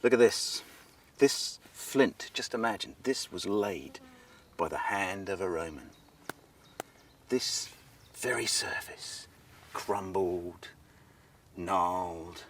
Look at this. This flint, just imagine, this was laid by the hand of a Roman. This very surface, crumbled, gnarled.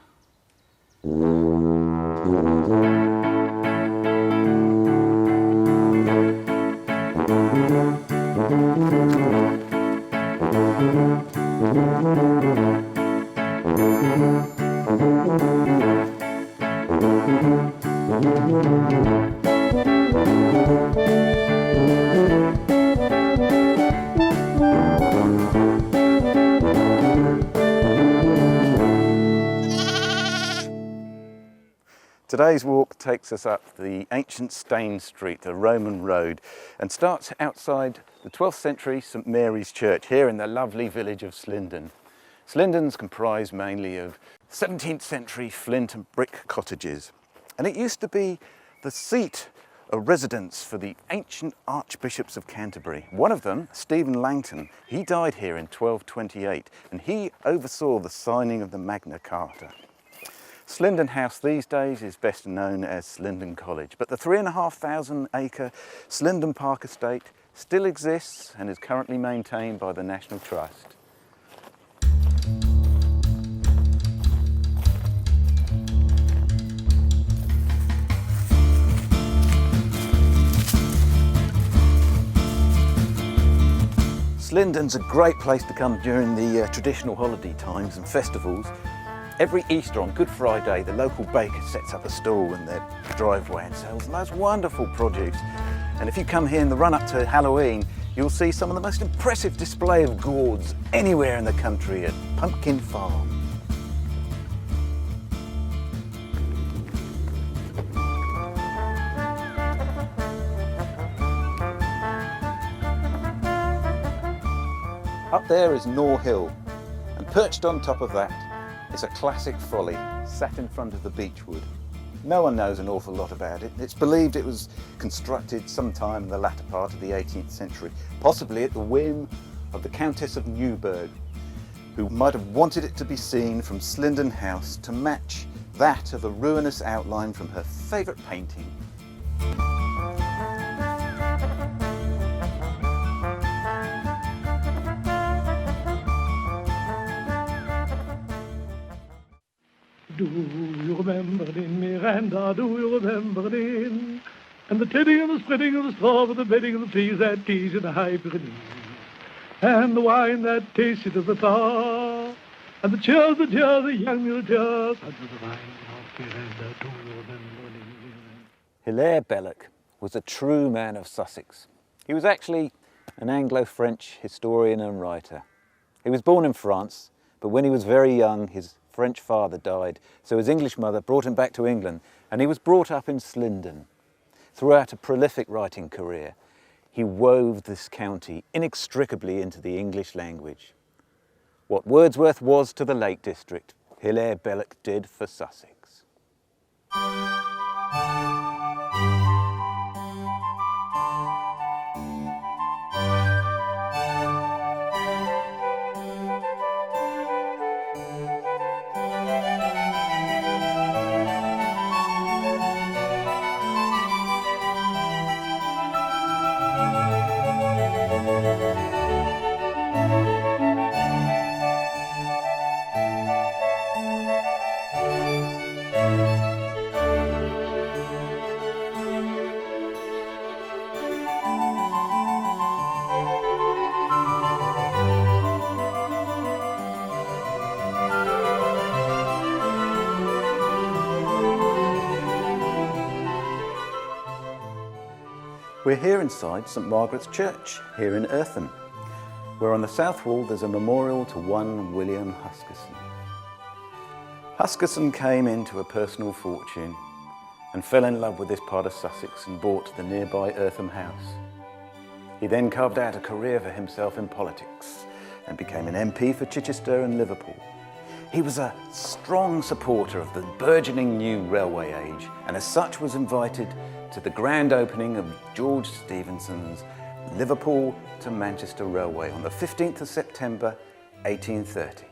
Today's walk takes us up the ancient Stane Street, the Roman road, and starts outside the 12th century St Mary's Church here in the lovely village of Slindon. Slindon's comprised mainly of 17th century flint and brick cottages, and it used to be the seat of residence for the ancient archbishops of Canterbury. One of them, Stephen Langton, he died here in 1228, and he oversaw the signing of the Magna Carta. Slindon House these days is best known as Slindon College, but the 3,500 acre Slindon Park estate still exists and is currently maintained by the National Trust. Slindon's a great place to come during the traditional holiday times and festivals. Every Easter on Good Friday, the local baker sets up a stall in their driveway and sells the most wonderful produce. And if you come here in the run-up to Halloween, you'll see some of the most impressive display of gourds anywhere in the country at Pumpkin Farm. Up there is Bignor Hill, and perched on top of that is a classic folly sat in front of the beechwood. No one knows an awful lot about it. It's believed it was constructed sometime in the latter part of the 18th century, possibly at the whim of the Countess of Newburgh, who might have wanted it to be seen from Slindon House to match that of a ruinous outline from her favourite painting. Do you remember in Miranda, do you remember in? And the tilling and the spreading of the straw with the bedding of the trees that tease in the high Pyrenees. And the wine that tasted of the thaw. And the cheers, the young mule cheers. Under the vine of Miranda, do you remember in? Hilaire Belloc was a true man of Sussex. He was actually an Anglo-French historian and writer. He was born in France, but when he was very young, his French father died, so his English mother brought him back to England, and he was brought up in Slindon. Throughout a prolific writing career, he wove this county inextricably into the English language. What Wordsworth was to the Lake District, Hilaire Belloc did for Sussex. We're here inside St Margaret's Church, here in Eartham, where on the south wall there's a memorial to one William Huskisson. Huskisson came into a personal fortune and fell in love with this part of Sussex and bought the nearby Eartham house. He then carved out a career for himself in politics and became an MP for Chichester and Liverpool. He was a strong supporter of the burgeoning new railway age, and as such was invited to the grand opening of George Stephenson's Liverpool to Manchester Railway on the 15th of September 1830.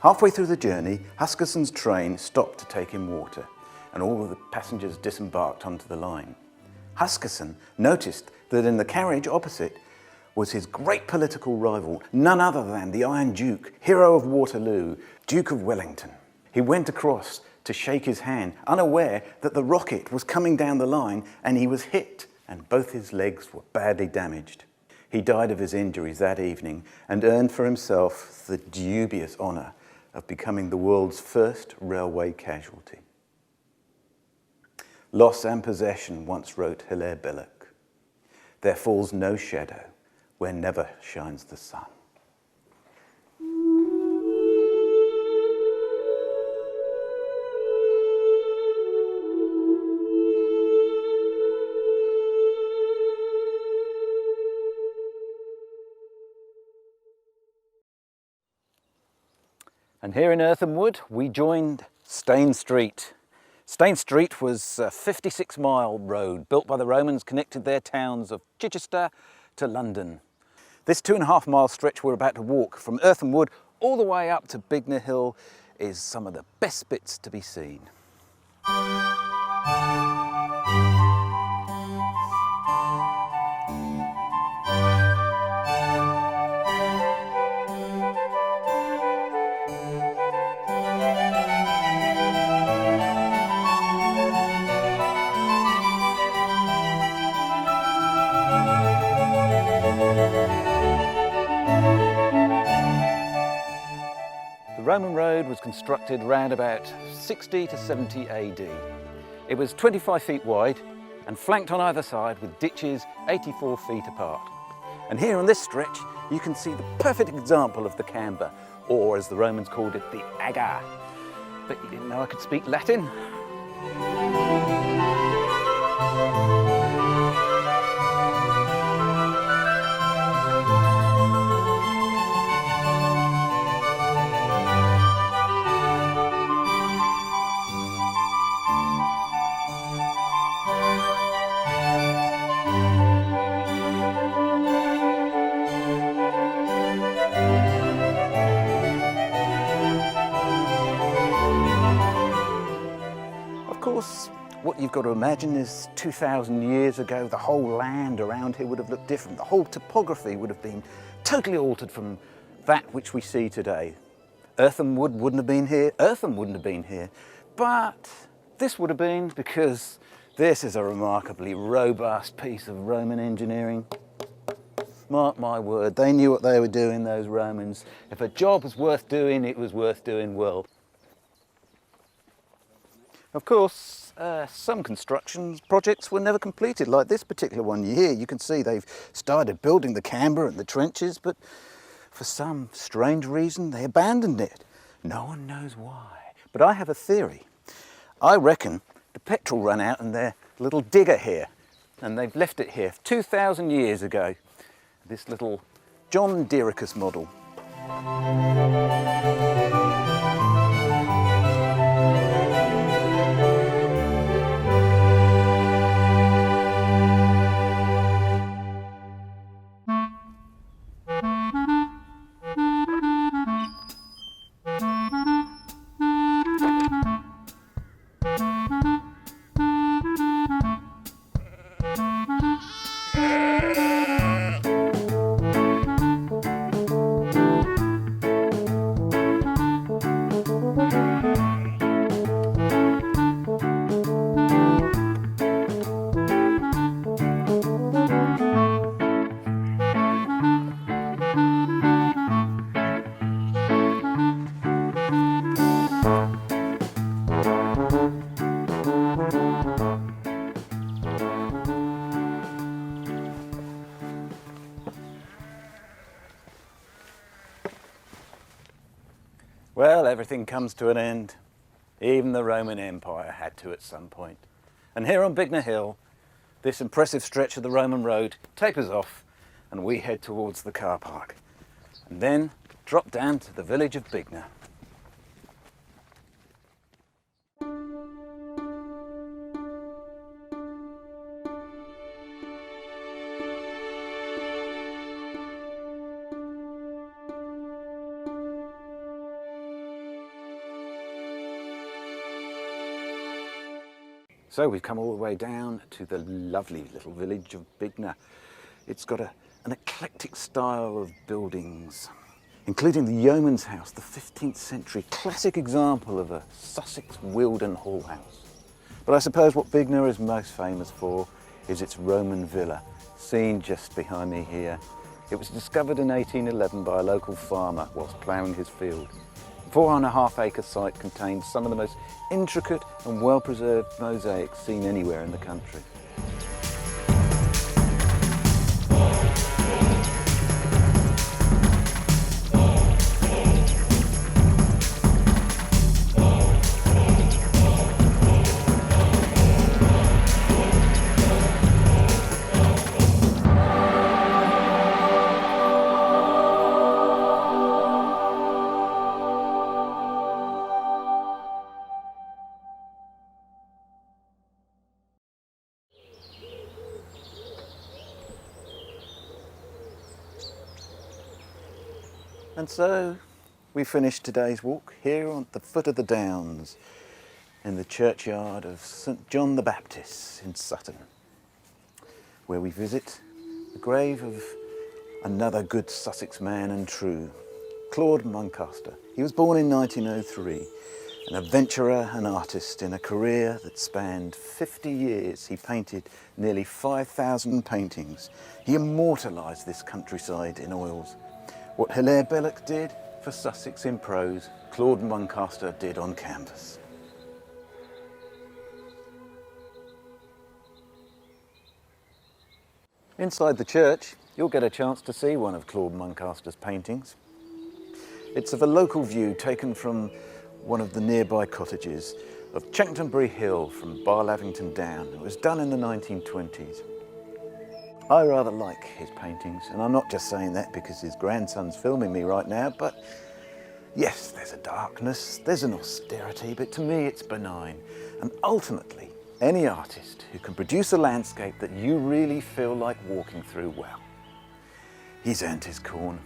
Halfway through the journey, Huskisson's train stopped to take in water, and all of the passengers disembarked onto the line. Huskisson noticed that in the carriage opposite was his great political rival, none other than the Iron Duke, hero of Waterloo, Duke of Wellington. He went across to shake his hand, unaware that the rocket was coming down the line, and he was hit, and both his legs were badly damaged. He died of his injuries that evening and earned for himself the dubious honour of becoming the world's first railway casualty. Loss and possession, once wrote Hilaire Belloc. There falls no shadow where never shines the sun. And here in Eartham Wood, we joined Stane Street. Stane Street was a 56-mile road built by the Romans, connected their towns of Chichester to London. This 2.5-mile stretch we're about to walk from Eartham Wood all the way up to Bignor Hill is some of the best bits to be seen. The Roman road was constructed round about 60 to 70 AD. It was 25 feet wide and flanked on either side with ditches 84 feet apart. And here on this stretch, you can see the perfect example of the camber, or as the Romans called it, the aga. But you didn't know I could speak Latin? Of course, what you've got to imagine is 2,000 years ago, the whole land around here would have looked different. The whole topography would have been totally altered from that which we see today. Eartham Wood wouldn't have been here, Eartham wouldn't have been here, but this would have been, because this is a remarkably robust piece of Roman engineering. Mark my word, they knew what they were doing, those Romans. If a job was worth doing, it was worth doing well. Of course, some construction projects were never completed, like this particular one here. You can see they've started building the camber and the trenches, but for some strange reason they abandoned it. No one knows why. But I have a theory. I reckon the petrol ran out in their little digger here, and they've left it here 2,000 years ago. This little John Deericus model. Well, everything comes to an end. Even the Roman Empire had to at some point. And here on Bignor Hill, this impressive stretch of the Roman road tapers off and we head towards the car park. And then drop down to the village of Bignor. So we've come all the way down to the lovely little village of Bignor. It's got an eclectic style of buildings, including the yeoman's house, the 15th century classic example of a Sussex Wealden Hall house. But I suppose what Bignor is most famous for is its Roman villa, seen just behind me here. It was discovered in 1811 by a local farmer whilst ploughing his field. The 4.5-acre site contains some of the most intricate and well-preserved mosaics seen anywhere in the country. And so we finished today's walk here on the foot of the Downs in the churchyard of St John the Baptist in Sutton, where we visit the grave of another good Sussex man and true, Claude Muncaster. He was born in 1903, an adventurer and artist in a career that spanned 50 years. He painted nearly 5,000 paintings. He immortalised this countryside in oils. What Hilaire Belloc did for Sussex in prose, Claude Muncaster did on canvas. Inside the church, you'll get a chance to see one of Claude Muncaster's paintings. It's of a local view taken from one of the nearby cottages of Bignor Hill from Barlavington Down. It was done in the 1920s. I rather like his paintings, and I'm not just saying that because his grandson's filming me right now, but yes, there's a darkness, there's an austerity, but to me it's benign. And ultimately, any artist who can produce a landscape that you really feel like walking through, well, he's earned his corn.